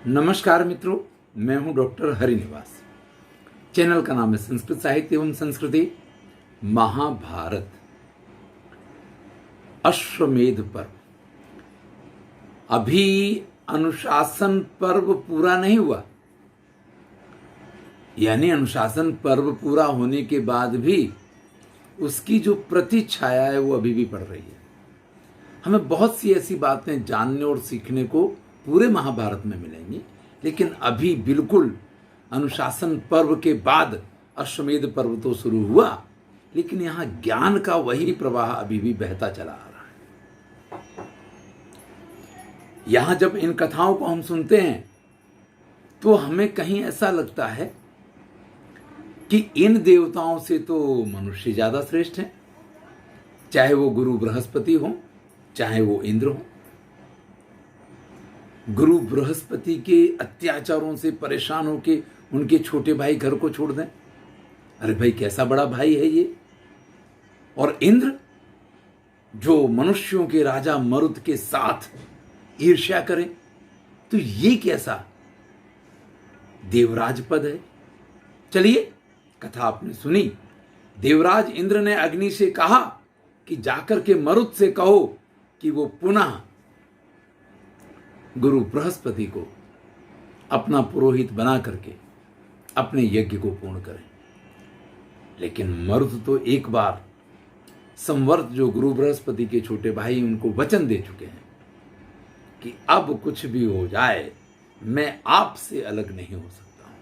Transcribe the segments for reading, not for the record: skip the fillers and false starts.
नमस्कार मित्रों, मैं हूं डॉक्टर हरिनिवास। चैनल का नाम है संस्कृत साहित्य एवं संस्कृति। महाभारत अश्वमेध पर्व। अभी अनुशासन पर्व पूरा नहीं हुआ, यानी अनुशासन पर्व पूरा होने के बाद भी उसकी जो प्रतिछाया है वो अभी भी पड़ रही है। हमें बहुत सी ऐसी बातें जानने और सीखने को पूरे महाभारत में मिलेंगी, लेकिन अभी बिल्कुल अनुशासन पर्व के बाद अश्वमेध पर्व तो शुरू हुआ, लेकिन यहां ज्ञान का वही प्रवाह अभी भी बहता चला आ रहा है। यहां जब इन कथाओं को हम सुनते हैं तो हमें कहीं ऐसा लगता है कि इन देवताओं से तो मनुष्य ज्यादा श्रेष्ठ हैं, चाहे वो गुरु बृहस्पति हो, चाहे वो इंद्र हो। गुरु बृहस्पति के अत्याचारों से परेशान होके उनके छोटे भाई घर को छोड़ दें। अरे भाई, कैसा बड़ा भाई है ये। और इंद्र जो मनुष्यों के राजा मरुत के साथ ईर्ष्या करें, तो ये कैसा देवराज पद है। चलिए, कथा आपने सुनी। देवराज इंद्र ने अग्नि से कहा कि जाकर के मरुत से कहो कि वो पुनः गुरु बृहस्पति को अपना पुरोहित बना करके अपने यज्ञ को पूर्ण करें। लेकिन मरुत तो एक बार संवर्त जो गुरु बृहस्पति के छोटे भाई उनको वचन दे चुके हैं कि अब कुछ भी हो जाए मैं आपसे अलग नहीं हो सकता हूं।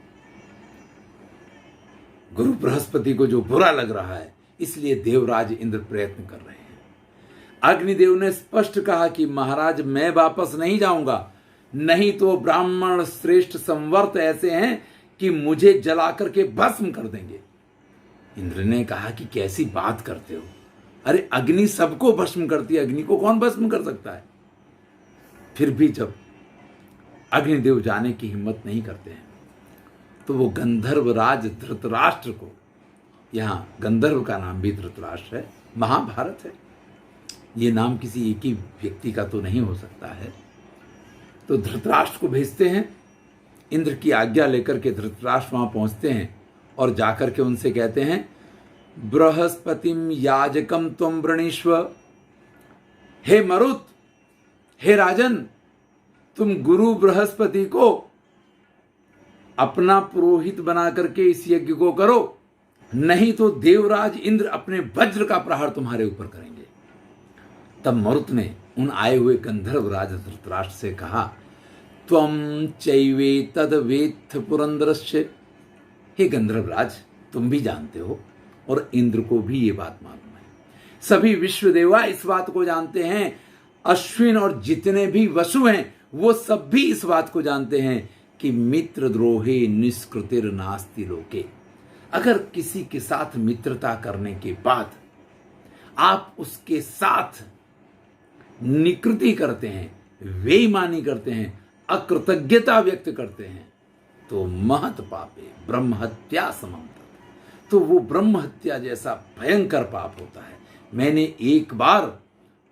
गुरु बृहस्पति को जो बुरा लग रहा है, इसलिए देवराज इंद्र प्रयत्न कर रहे हैं। अग्निदेव ने स्पष्ट कहा कि महाराज, मैं वापस नहीं जाऊंगा, नहीं तो ब्राह्मण श्रेष्ठ संवर्त ऐसे हैं कि मुझे जलाकर के भस्म कर देंगे। इंद्र ने कहा कि कैसी बात करते हो, अरे अग्नि सबको भस्म करती है, अग्नि को कौन भस्म कर सकता है। फिर भी जब अग्निदेव जाने की हिम्मत नहीं करते हैं तो वो गंधर्व राज धृतराष्ट्र को, यहां गंधर्व का नाम भी धृतराष्ट्र है, महाभारत है, ये नाम किसी एक ही व्यक्ति का तो नहीं हो सकता है। तो धृतराष्ट्र को भेजते हैं। इंद्र की आज्ञा लेकर के धृतराष्ट्र वहां पहुंचते हैं और जाकर के उनसे कहते हैं, बृहस्पतिम याजकम त्वं वृणीष्व। हे मरुत, हे राजन, तुम गुरु बृहस्पति को अपना पुरोहित बना करके इस यज्ञ को करो, नहीं तो देवराज इंद्र अपने वज्र का प्रहार तुम्हारे ऊपर करेंगे। तब मरुत ने उन आए हुए गंधर्व राज धृतराष्ट्र से कहा, त्वं चैवे तद वेत्थ पुरंदरस्य। हे गंधर्व राज, तुम भी जानते हो और इंद्र को भी ये बात मालूम है, सभी विश्व देवा इस बात को जानते हैं, अश्विन और जितने भी वसु हैं वो सब भी इस बात को जानते हैं कि मित्र द्रोहे निष्कृतिर नास्ति लोके। अगर किसी के साथ मित्रता करने के बाद आप उसके साथ निकृति करते हैं, बेईमानी करते हैं, अकृतज्ञता व्यक्त करते हैं, तो महत पापे ब्रह्म हत्या समम। तो वो ब्रह्म हत्या जैसा भयंकर पाप होता है। मैंने एक बार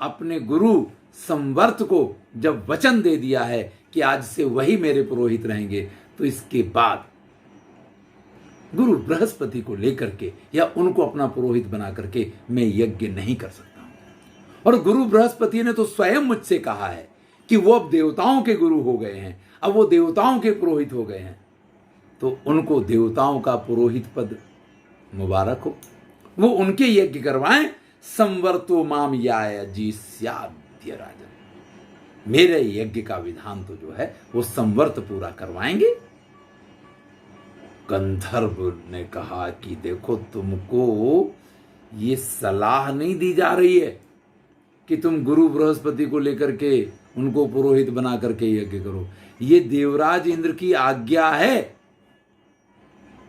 अपने गुरु संवर्त को जब वचन दे दिया है कि आज से वही मेरे पुरोहित रहेंगे, तो इसके बाद गुरु बृहस्पति को लेकर के या उनको अपना पुरोहित बना करके मैं यज्ञ नहीं कर सकता हूं। और गुरु बृहस्पति ने तो स्वयं मुझसे कहा है कि वो अब देवताओं के गुरु हो गए हैं, अब वो देवताओं के पुरोहित हो गए हैं, तो उनको देवताओं का पुरोहित पद मुबारक हो, वो उनके यज्ञ करवाएं। संवर्तो माम याज्ञिष्याद्य राजन। मेरे यज्ञ का विधान तो जो है वो संवर्त पूरा करवाएंगे। गंधर्व ने कहा कि देखो, तुमको ये सलाह नहीं दी जा रही है कि तुम गुरु बृहस्पति को लेकर के उनको पुरोहित बना करके यज्ञ करो, ये देवराज इंद्र की आज्ञा है।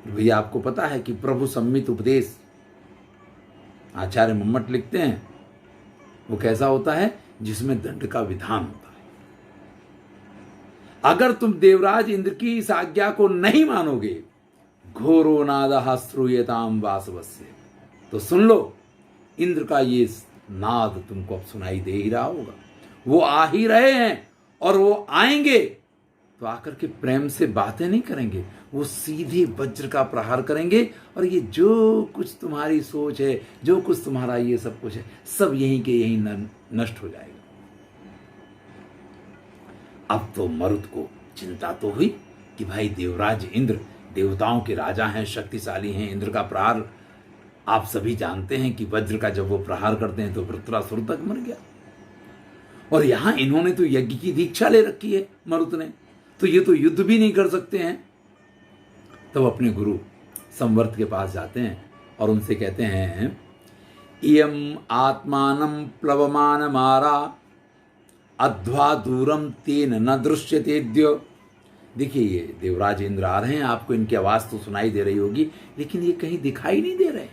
भैया, आपको पता है कि प्रभु सम्मित उपदेश आचार्य मम्मट लिखते हैं, वो कैसा होता है, जिसमें दंड का विधान होता है। अगर तुम देवराज इंद्र की इस आज्ञा को नहीं मानोगे, घोरो नादः श्रूयताम वासवस्य, तो सुन लो, इंद्र का ये नाद तुमको अब सुनाई दे ही रहा होगा। वो आ ही रहे हैं और वो आएंगे तो आकर के प्रेम से बातें नहीं करेंगे, वो सीधे वज्र का प्रहार करेंगे और ये जो कुछ तुम्हारी सोच है, जो कुछ तुम्हारा ये सब कुछ है, सब यहीं के यहीं नष्ट हो जाएगा। अब तो मरुत को चिंता तो हुई कि भाई देवराज इंद्र देवताओं के राजा हैं, शक्तिशाली हैं, इंद्र का प्रहार आप सभी जानते हैं कि वज्र का जब वो प्रहार करते हैं तो वृत्रासुर तक मर गया। और यहां इन्होंने तो यज्ञ की दीक्षा ले रखी है मरुत ने, तो ये तो युद्ध भी नहीं कर सकते हैं। तब अपने गुरु संवर्त के पास जाते हैं और उनसे कहते हैं, इयम आत्मानं प्लवमान मारा अध्वा दूरम तेन न दृश्यतेद्य। देखिए ये देवराज इंद्र आ रहे हैं, आपको इनकी आवाज तो सुनाई दे रही होगी, लेकिन ये कहीं दिखाई नहीं दे रहे।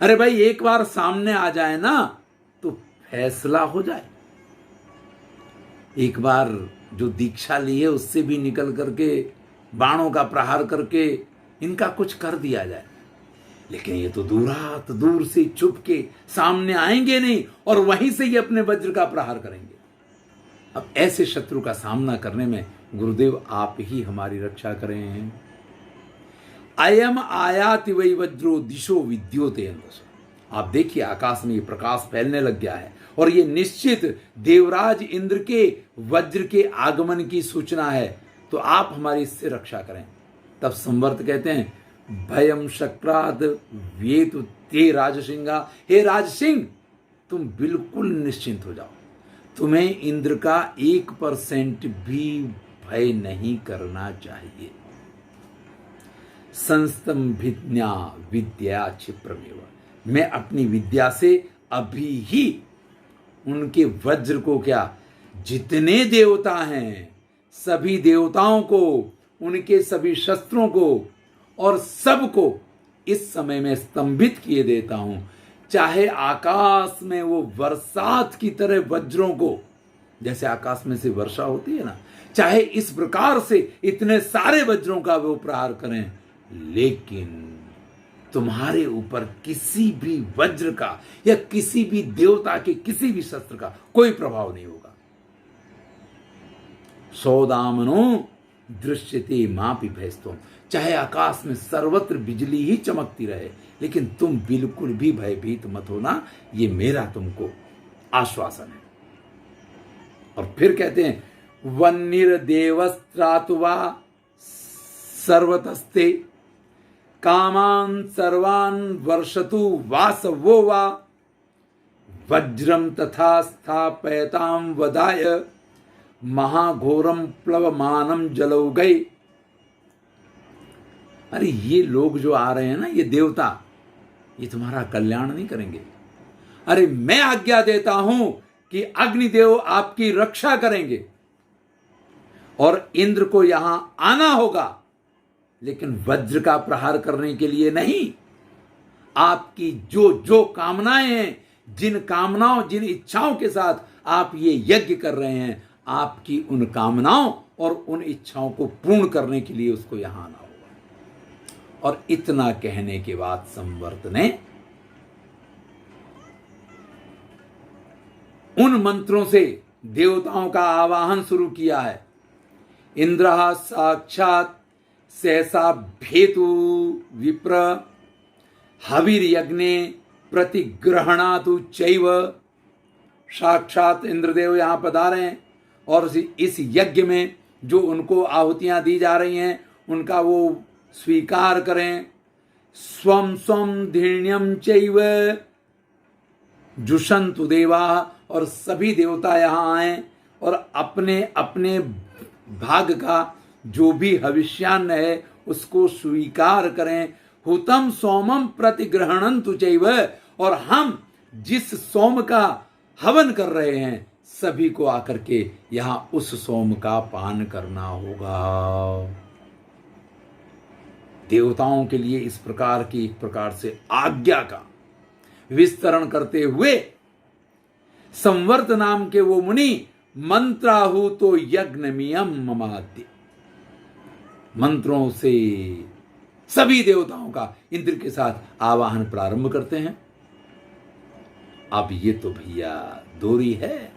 अरे भाई एक बार सामने आ जाए ना तो फैसला हो जाए। एक बार जो दीक्षा ली है उससे भी निकल करके बाणों का प्रहार करके इनका कुछ कर दिया जाए। लेकिन ये तो दूर से छुप के सामने आएंगे नहीं और वहीं से ही अपने वज्र का प्रहार करेंगे। अब ऐसे शत्रु का सामना करने में गुरुदेव आप ही हमारी रक्षा करें। अयम आयाति वै वज्रो दिशो विद्योते अन्वस। आप देखिए आकाश में ये प्रकाश फैलने लग गया है और ये निश्चित देवराज इंद्र के वज्र के आगमन की सूचना है, तो आप हमारी इससे रक्षा करें। तब संवर्त कहते हैं, भयम शक्राद वेतु ते राजसिंहा। हे राजसिंह तुम बिल्कुल निश्चिंत हो जाओ, तुम्हें इंद्र का 1% भी भय नहीं करना चाहिए। संस्तंभिज्ञा विद्या क्षिप्रमेव। मैं अपनी विद्या से अभी ही उनके वज्र को क्या, जितने देवता हैं सभी देवताओं को, उनके सभी शस्त्रों को और सबको इस समय में स्तंभित किए देता हूं। चाहे आकाश में वो बरसात की तरह वज्रों को, जैसे आकाश में से वर्षा होती है ना, चाहे इस प्रकार से इतने सारे वज्रों का वो प्रहार करें, लेकिन तुम्हारे ऊपर किसी भी वज्र का या किसी भी देवता के किसी भी शस्त्र का कोई प्रभाव नहीं होगा। सौदामनो दृश्यते मापि भयस्तुम। चाहे आकाश में सर्वत्र बिजली ही चमकती रहे, लेकिन तुम बिल्कुल भी भयभीत मत होना, ये मेरा तुमको आश्वासन है। और फिर कहते हैं, वन्निर्देवस्त्रातुवा सर्वतस्ते कामान सर्वान वर्षतु वासवो वा वज्रम तथा स्थापयताम वदाय महाघोरम प्लवमानम जलौ गए। अरे ये लोग जो आ रहे हैं ना, ये देवता, ये तुम्हारा कल्याण नहीं करेंगे। अरे मैं आज्ञा देता हूं कि अग्निदेव आपकी रक्षा करेंगे और इंद्र को यहां आना होगा, लेकिन वज्र का प्रहार करने के लिए नहीं। आपकी जो जो कामनाएं हैं, जिन कामनाओं जिन इच्छाओं के साथ आप ये यज्ञ कर रहे हैं, आपकी उन कामनाओं और उन इच्छाओं को पूर्ण करने के लिए उसको यहां आना होगा। और इतना कहने के बाद संवर्त ने उन मंत्रों से देवताओं का आवाहन शुरू किया है। इंद्र साक्षात सहसा भेतु विप्र हविर यज्ञे प्रतिग्रहणातु चैव। साक्षात इंद्रदेव यहां पधारे हैं और इस यज्ञ में जो उनको आहुतियां दी जा रही हैं उनका वो स्वीकार करें। स्वम स्वम धीण्यम चैव जुषन्तु देवा। और सभी देवता यहां आए और अपने अपने भाग का जो भी हविष्यान्न है उसको स्वीकार करें। हुतम सोमम प्रतिग्रहणन्तु चैव। और हम जिस सोम का हवन कर रहे हैं सभी को आकर के यहां उस सोम का पान करना होगा। देवताओं के लिए इस प्रकार की एक प्रकार से आज्ञा का विस्तरण करते हुए संवर्त नाम के वो मुनि मंत्राहूतो यज्ञमियम ममाद्य, मंत्रों से सभी देवताओं का इंद्र के साथ आवाहन प्रारंभ करते हैं। अब ये तो भैया दोरी है।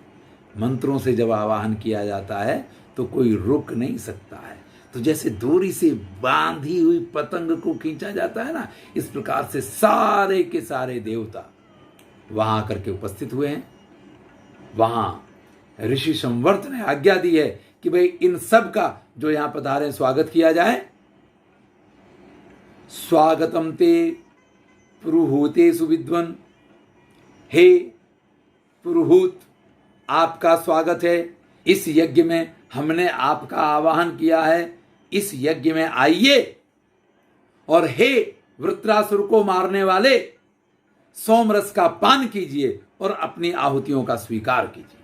मंत्रों से जब आवाहन किया जाता है तो कोई रोक नहीं सकता है। तो जैसे डोरी से बांधी हुई पतंग को खींचा जाता है ना, इस प्रकार से सारे के सारे देवता वहां आकर के उपस्थित हुए हैं। वहां ऋषि संवर्त ने आज्ञा दी है कि भाई इन सब का जो यहां पधारे स्वागत किया जाए। स्वागतम ते पुरुहूते सुविद्वन, हे पुरुहूत आपका स्वागत है। इस यज्ञ में हमने आपका आवाहन किया है, इस यज्ञ में आइए। और हे वृत्रासुर को मारने वाले, सोमरस का पान कीजिए और अपनी आहुतियों का स्वीकार कीजिए।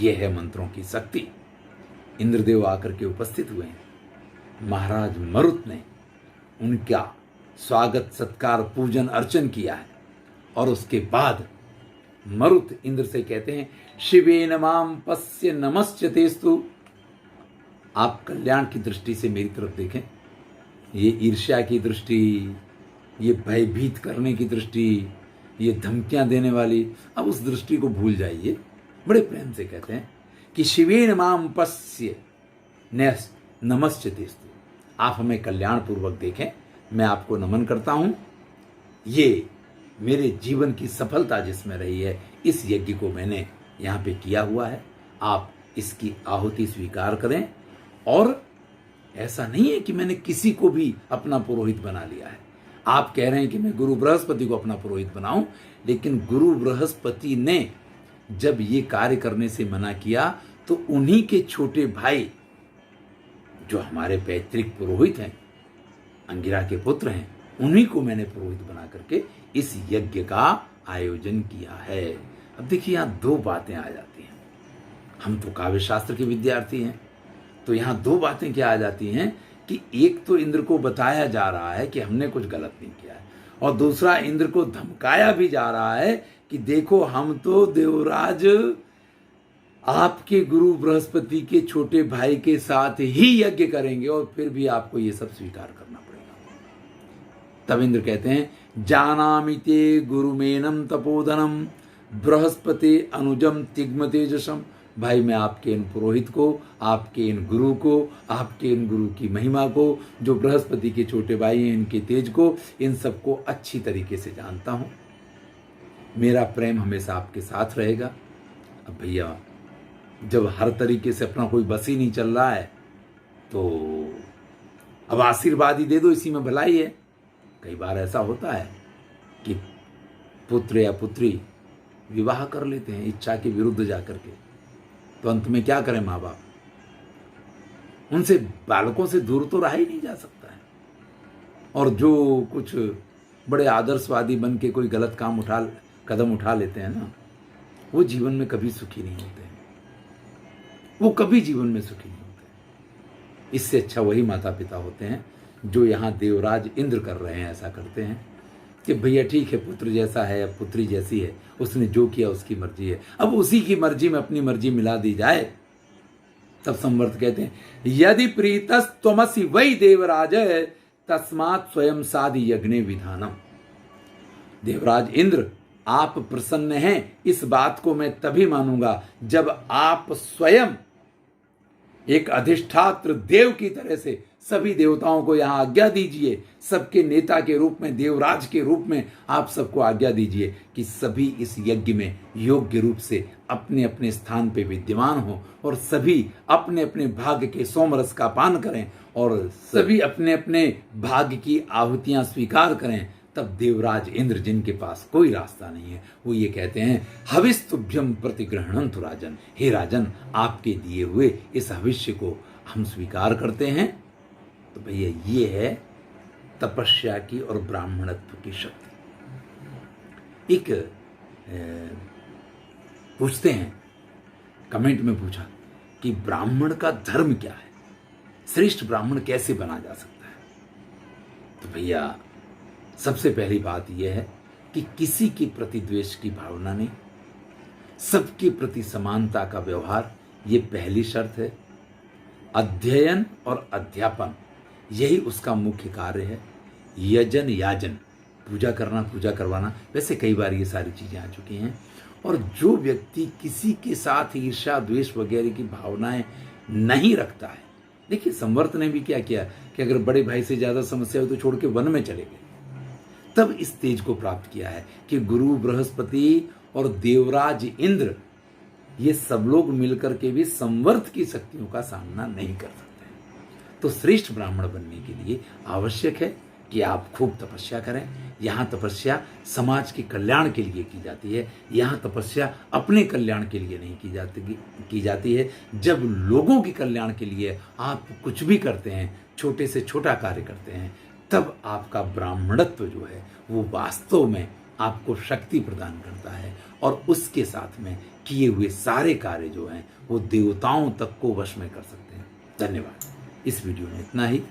यह है मंत्रों की शक्ति। इंद्रदेव आकर के उपस्थित हुए हैं। महाराज मरुत ने उनका स्वागत सत्कार पूजन अर्चन किया है। और उसके बाद मरुत इंद्र से कहते हैं, शिवे नमाम पश्य नमश्चतेस्तु। आप कल्याण की दृष्टि से मेरी तरफ देखें। ये ईर्ष्या की दृष्टि, ये भयभीत करने की दृष्टि, ये धमकियां देने वाली, अब उस दृष्टि को भूल जाइए। बड़े प्रेम से कहते हैं कि शिवेन माम पश्य नमश्चतेस्तु। आप हमें कल्याण पूर्वक देखें, मैं आपको नमन करता हूं। ये मेरे जीवन की सफलता जिसमें रही है, इस यज्ञ को मैंने यहाँ पे किया हुआ है। आप इसकी आहुति स्वीकार करें। और ऐसा नहीं है कि मैंने किसी को भी अपना पुरोहित बना लिया है। आप कह रहे हैं कि मैं गुरु बृहस्पति को अपना पुरोहित बनाऊं, लेकिन गुरु बृहस्पति ने जब ये कार्य करने से मना किया तो उन्हीं के छोटे भाई जो हमारे पैतृक पुरोहित हैं, अंगिरा के पुत्र हैं, उन्हीं को मैंने पुरोहित बना करके इस यज्ञ का आयोजन किया है। अब देखिए यहाँ दो बातें आ जाती हैं। हम तो काव्य शास्त्र के विद्यार्थी हैं, तो यहाँ दो बातें क्या आ जाती हैं कि एक तो इंद्र को बताया जा रहा है कि हमने कुछ गलत नहीं किया है, और दूसरा इंद्र को धमकाया भी जा रहा है कि देखो हम तो देवराज आपके गुरु बृहस्पति के छोटे भाई के साथ ही यज्ञ करेंगे और फिर भी आपको ये सब स्वीकार करना पड़ेगा। तब इंद्र कहते हैं, जानामि ते गुरुमेनम तपोधनम बृहस्पति अनुजम तिग्म तेजसम। भाई मैं आपके इन पुरोहित को, आपके इन गुरु को, आपके इन गुरु की महिमा को, जो बृहस्पति के छोटे भाई हैं, इनके तेज को, इन सबको अच्छी तरीके से जानता हूं। मेरा प्रेम हमेशा आपके साथ रहेगा। अब भैया जब हर तरीके से अपना कोई बस ही नहीं चल रहा है तो अब आशीर्वाद ही दे दो, इसी में भलाई है। कई बार ऐसा होता है कि पुत्र या पुत्री विवाह कर लेते हैं इच्छा के विरुद्ध जाकर के, तो अंत में क्या करें माँ बाप? उनसे, बालकों से दूर तो रहा ही नहीं जा सकता है। और जो कुछ बड़े आदर्शवादी बन के कोई गलत कदम उठा लेते हैं ना, वो जीवन में कभी सुखी नहीं होते हैं। वो कभी जीवन में सुखी नहीं होते। इससे अच्छा वही माता पिता होते हैं जो यहाँ देवराज इंद्र कर रहे हैं, ऐसा करते हैं कि भैया ठीक है, पुत्र जैसा है या पुत्री जैसी है, उसने जो किया उसकी मर्जी है, अब उसी की मर्जी में अपनी मर्जी मिला दी जाए। तब संवर्त कहते हैं, यदि प्रीतस त्वमसि वै देवराज तस्मात् स्वयं साधि यज्ञ विधानम। देवराज इंद्र, आप प्रसन्न हैं, इस बात को मैं तभी मानूंगा जब आप स्वयं एक अधिष्ठात्र देव की तरह से सभी देवताओं को यहां आज्ञा दीजिए, सबके नेता के रूप में, देवराज के रूप में आप सबको आज्ञा दीजिए कि सभी इस यज्ञ में योग्य रूप से अपने अपने स्थान पे विद्यमान हो और सभी अपने अपने भाग्य के सोमरस का पान करें और सभी अपने अपने भाग्य की आहुतियां स्वीकार करें। तब देवराज इंद्र, जिनके पास कोई रास्ता नहीं है, वो ये कहते हैं, हविस्तुभ्यम प्रतिग्रहणंतु राजन। हे राजन, आपके दिए हुए इस हविष्य को हम स्वीकार करते हैं। तो भैया ये है तपस्या की और ब्राह्मणत्व की शक्ति। एक पूछते हैं, कमेंट में पूछा कि ब्राह्मण का धर्म क्या है, श्रेष्ठ ब्राह्मण कैसे बना जा सकता है? तो भैया सबसे पहली बात यह है कि किसी के प्रति द्वेष की भावना नहीं, सबके प्रति समानता का व्यवहार, ये पहली शर्त है। अध्ययन और अध्यापन, यही उसका मुख्य कार्य है। यजन याजन, पूजा करना, पूजा करवाना, वैसे कई बार ये सारी चीजें आ चुकी हैं। और जो व्यक्ति किसी के साथ ईर्ष्या द्वेष वगैरह की भावनाएं नहीं रखता है, देखिए संवर्त ने भी क्या किया कि अगर बड़े भाई से ज्यादा समस्या हो तो छोड़ के वन में चले गए, तब इस तेज को प्राप्त किया है कि गुरु बृहस्पति और देवराज इंद्र ये सब लोग मिलकर के भी संवर्त की शक्तियों का सामना नहीं कर सकते। तो श्रेष्ठ ब्राह्मण बनने के लिए आवश्यक है कि आप खूब तपस्या करें। यहाँ तपस्या समाज के कल्याण के लिए की जाती है, यहाँ तपस्या अपने कल्याण के लिए नहीं की जाती है। जब लोगों के कल्याण के लिए आप कुछ भी करते हैं, छोटे से छोटा कार्य करते हैं, तब आपका ब्राह्मणत्व जो है वो वास्तव में आपको शक्ति प्रदान करता है और उसके साथ में किए हुए सारे कार्य जो हैं वो देवताओं तक को वश में कर सकते हैं। धन्यवाद। इस वीडियो में इतना ही।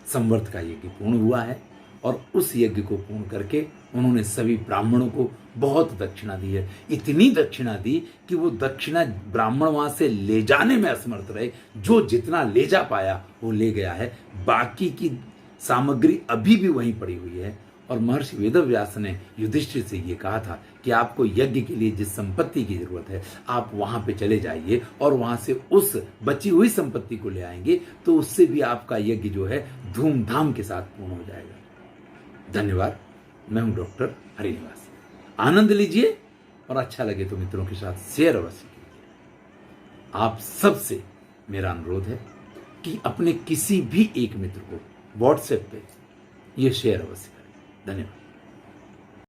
संवर्त का यज्ञ पूर्ण हुआ है और उस यज्ञ को पूर्ण करके उन्होंने सभी ब्राह्मणों को बहुत दक्षिणा दी है। इतनी दक्षिणा दी कि वो दक्षिणा ब्राह्मण वहां से ले जाने में असमर्थ रहे। जो जितना ले जा पाया वो ले गया है, बाकी की सामग्री अभी भी वहीं पड़ी हुई है। और महर्षि वेदव्यास ने युधिष्ठिर से ये कहा था कि आपको यज्ञ के लिए जिस संपत्ति की जरूरत है आप वहां पे चले जाइए और वहां से उस बची हुई संपत्ति को ले आएंगे, तो उससे भी आपका यज्ञ जो है धूमधाम के साथ पूर्ण हो जाएगा। धन्यवाद। मैं हूं डॉक्टर हरिनिवास। आनंद लीजिए और अच्छा लगे तो मित्रों के साथ शेयर अवश्य कीजिए। आप सबसे मेरा अनुरोध है कि अपने किसी भी एक मित्र को व्हाट्सएप पे ये शेयर अवश्य करें। धन्यवाद।